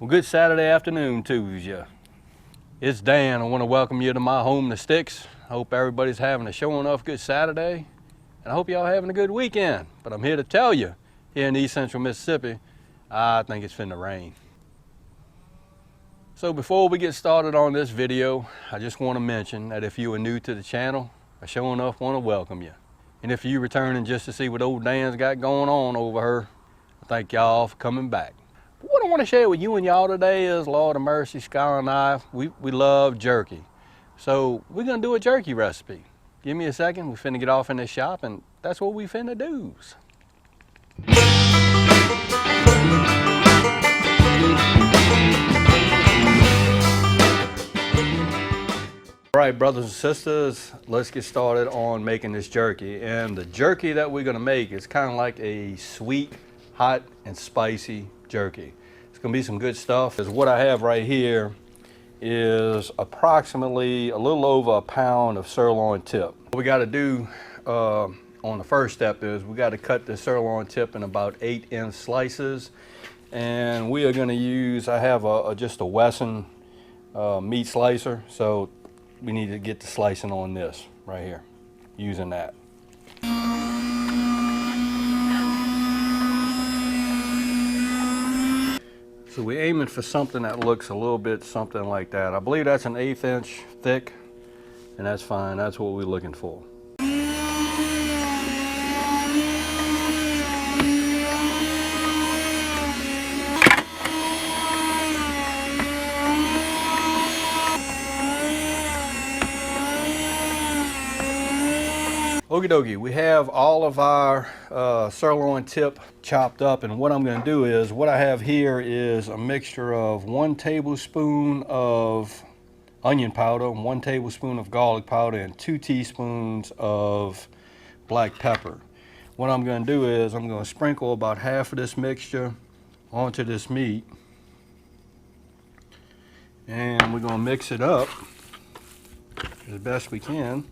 Well, good Saturday afternoon to you. It's Dan. I want to welcome you to my home, The Sticks. I hope everybody's having a show enough good Saturday, and I hope y'all having a good weekend. But I'm here to tell you, here in East Central Mississippi, I think it's finna rain. So before we get started on this video, I just want to mention that if you are new to the channel, I sure enough want to welcome you. And if you're returning just to see what old Dan's got going on over here, I thank y'all for coming back. But what I want to share with you and y'all today is, Lord of mercy, Skylar and I, we love jerky. So we're going to do a jerky recipe. Give me a second, we finna get off in this shop, and that's what we finna do. All right, brothers and sisters, let's get started on making this jerky. And the jerky that we're gonna make is kind of like a sweet, hot, and spicy jerky. It's gonna be some good stuff. Because what I have right here is approximately a little over a pound of sirloin tip. What we gotta do on the first step is we gotta cut the sirloin tip in about 8-inch slices. And we are gonna use, I have just a Wesson meat slicer. So we need to get the slicing on this right here, using that. So we're aiming for something that looks a little bit something like that. I believe that's an 1/8 inch thick, and that's fine. That's what we're looking for. Okie dokie, we have all of our sirloin tip chopped up, and what I'm going to do is, what I have here is a mixture of 1 tablespoon of onion powder, 1 tablespoon of garlic powder, and 2 teaspoons of black pepper. What I'm going to do is I'm going to sprinkle about half of this mixture onto this meat, and we're going to mix it up as best we can.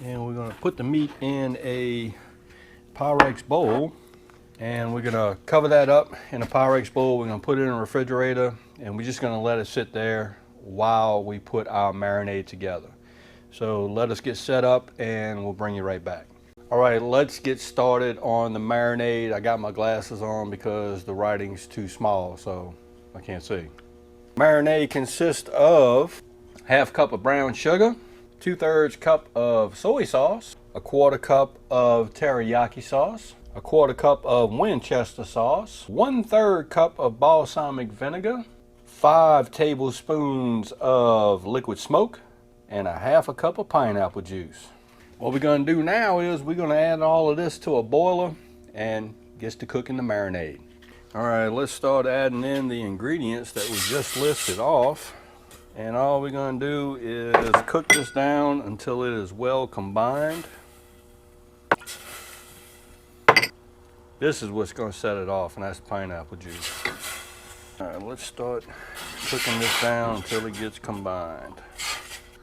And we're going to put the meat in a Pyrex bowl, and we're going to cover that up in a Pyrex bowl. We're going to put it in a refrigerator, and we're just going to let it sit there while we put our marinade together. So let us get set up, and we'll bring you right back. All right, let's get started on the marinade. I got my glasses on because the writing's too small, so I can't see. Marinade consists of 1/2 cup of brown sugar, 2/3 cup of soy sauce, 1/4 cup of teriyaki sauce, 1/4 cup of Winchester sauce, 1/3 cup of balsamic vinegar, 5 tablespoons of liquid smoke, and 1/2 cup of pineapple juice. What we're going to do now is we're going to add all of this to a boiler and get to cooking the marinade. All right, let's start adding in the ingredients that we just listed off. And all we're going to do is cook this down until it is well combined. This is what's going to set it off, and that's pineapple juice. All right, let's start cooking this down until it gets combined.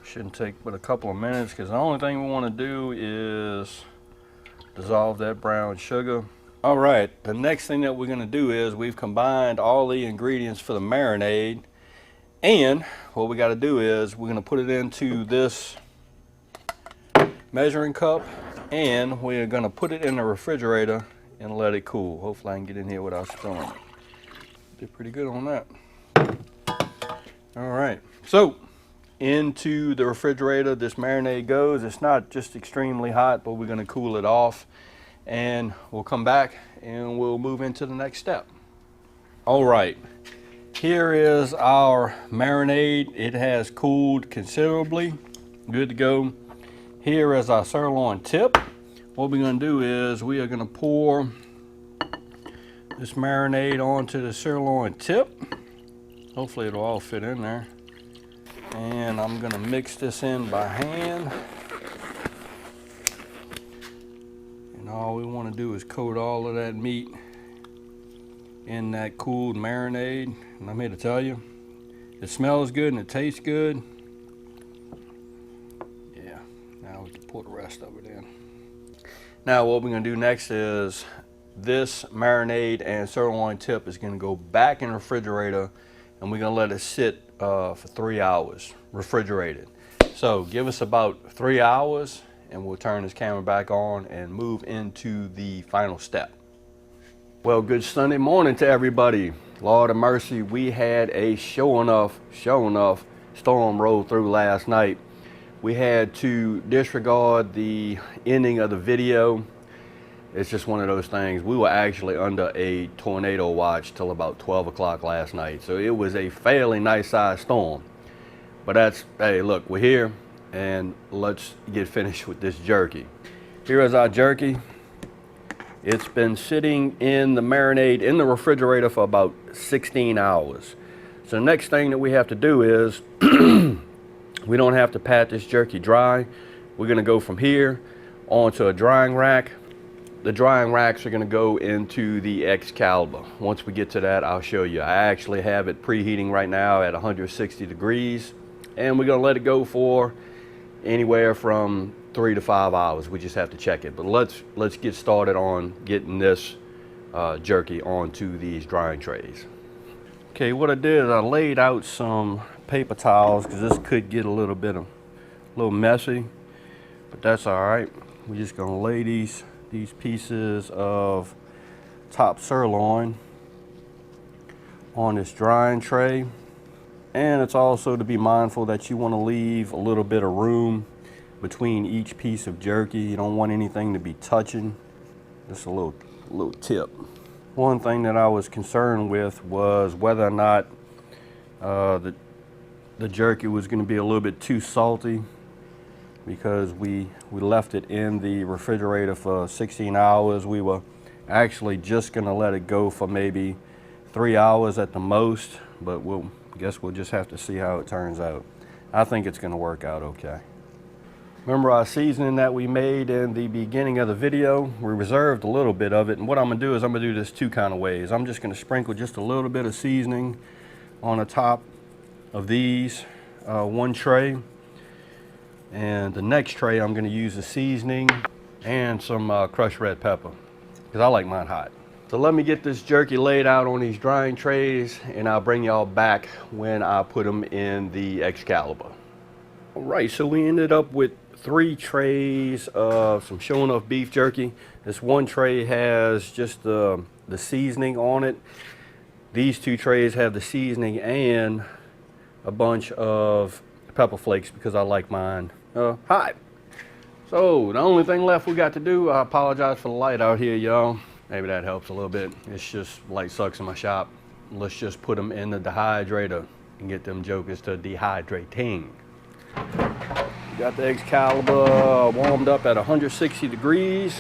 Shouldn't take but a couple of minutes, because the only thing we want to do is dissolve that brown sugar. All right, the next thing that we're going to do is we've combined all the ingredients for the marinade. And what we got to do is we're going to put it into this measuring cup, and we're going to put it in the refrigerator and let it cool. Hopefully I can get in here without spilling it. Did pretty good on that. All right, so into the refrigerator this marinade goes. It's not just extremely hot, but we're going to cool it off, and we'll come back and we'll move into the next step. All right. Here is our marinade. It has cooled considerably. Good to go. Here is our sirloin tip. What we're going to do is we are going to pour this marinade onto the sirloin tip. Hopefully it'll all fit in there. And I'm going to mix this in by hand. And all we want to do is coat all of that meat in that cooled marinade. And I'm here to tell you, it smells good and it tastes good. Yeah, now we can pour the rest of it in. Now what we're going to do next is this marinade and sirloin tip is going to go back in the refrigerator, and we're going to let it sit for 3 hours refrigerated. So give us about 3 hours and we'll turn this camera back on and move into the final step. Well, good Sunday morning to everybody. Lord of mercy, we had a sure enough storm roll through last night. We had to disregard the ending of the video. It's just one of those things. We were actually under a tornado watch till about 12 o'clock last night. So it was a fairly nice sized storm. But that's, hey, look, we're here and let's get finished with this jerky. Here is our jerky. It's been sitting in the marinade in the refrigerator for about 16 hours. So the next thing that we have to do is, we don't have to pat this jerky dry. We're gonna go from here onto a drying rack. The drying racks are gonna go into the Excalibur. Once we get to that, I'll show you. I actually have it preheating right now at 160 degrees, and we're gonna let it go for anywhere from 3 to 5 hours. We just have to check it. But let's get started on getting this jerky onto these drying trays. Okay, what I did is I laid out some paper towels because this could get a little messy, but that's all right. We're just gonna lay these pieces of top sirloin on this drying tray. And it's also to be mindful that you want to leave a little bit of room between each piece of jerky. You don't want anything to be touching. Just a little tip. One thing that I was concerned with was whether or not the jerky was going to be a little bit too salty, because we left it in the refrigerator for 16 hours. We were actually just going to let it go for maybe 3 hours at the most, but guess we'll just have to see how it turns out. I think it's going to work out okay. Remember our seasoning that we made in the beginning of the video? We reserved a little bit of it, and what I'm going to do is I'm going to do this two kind of ways. I'm just going to sprinkle just a little bit of seasoning on the top of these one tray, and the next tray I'm going to use the seasoning and some crushed red pepper, because I like mine hot. So let me get this jerky laid out on these drying trays, and I'll bring y'all back when I put them in the Excalibur. All right, so we ended up with 3 trays of some sure enough beef jerky. This one tray has just the seasoning on it. These 2 trays have the seasoning and a bunch of pepper flakes because I like mine hot. So the only thing left we got to do, I apologize for the light out here, y'all. Maybe that helps a little bit. It's just light sucks in my shop. Let's just put them in the dehydrator and get them jokers to dehydrating. Got the Excalibur warmed up at 160 degrees.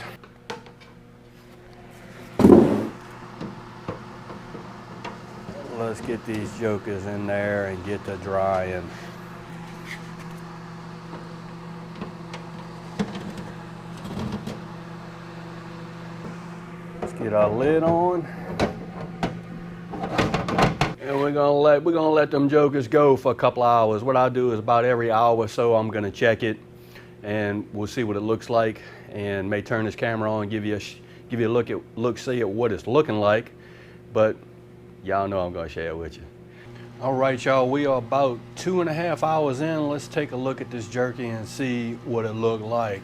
Let's get these jokers in there and get to drying. Let's get our lid on. And we're gonna let them jokers go for a couple hours. What I'll do is about every hour or so I'm gonna check it, and we'll see what it looks like, and may turn this camera on and give you a see at what it's looking like. But y'all know I'm gonna share it with you. All right, y'all, we are about 2.5 hours in. Let's take a look at this jerky and see what it looked like.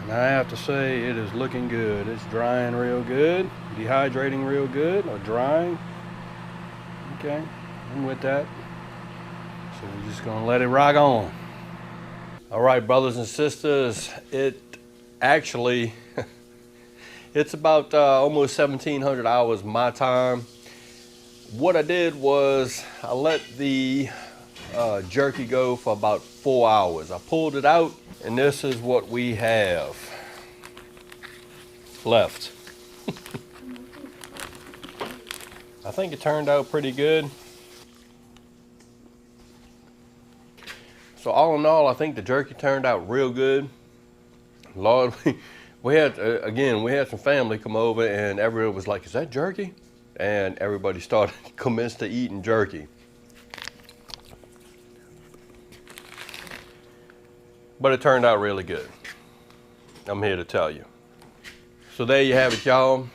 And I have to say, it is looking good. It's drying real good, dehydrating real good, or drying. Okay, I'm with that. So we're just gonna let it rock on. All right, brothers and sisters, it actually, it's about almost 1,700 hours my time. What I did was I let the jerky go for about 4 hours. I pulled it out, and this is what we have left. I think it turned out pretty good. So all in all, I think the jerky turned out real good. Lord, we had some family come over, and everyone was like, "Is that jerky?" And everybody started commenced to eating jerky. But it turned out really good. I'm here to tell you. So there you have it, y'all.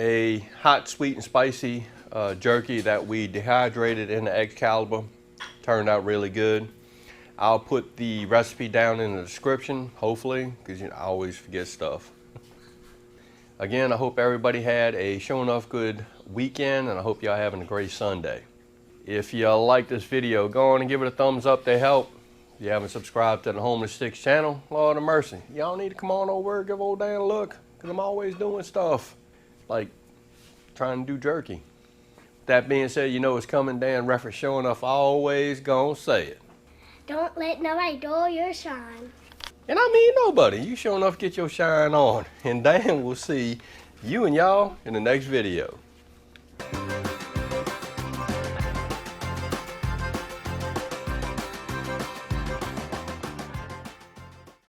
a hot, sweet, and spicy jerky that we dehydrated in the Excalibur. Turned out really good. I'll put the recipe down in the description, hopefully, because I always forget stuff. Again, I hope everybody had a sure enough good weekend, and I hope y'all having a great Sunday. If you like this video, go on and give it a thumbs up to help. If you haven't subscribed to the Homeless Sticks channel, Lord of mercy, y'all need to come on over, give old Dan a look, because I'm always doing stuff like trying to do jerky. That being said, you know it's coming, Dan Reffert sure enough always gonna say it. Don't let nobody dull your shine. And I mean nobody. You sure enough get your shine on. And Dan will see you and y'all in the next video.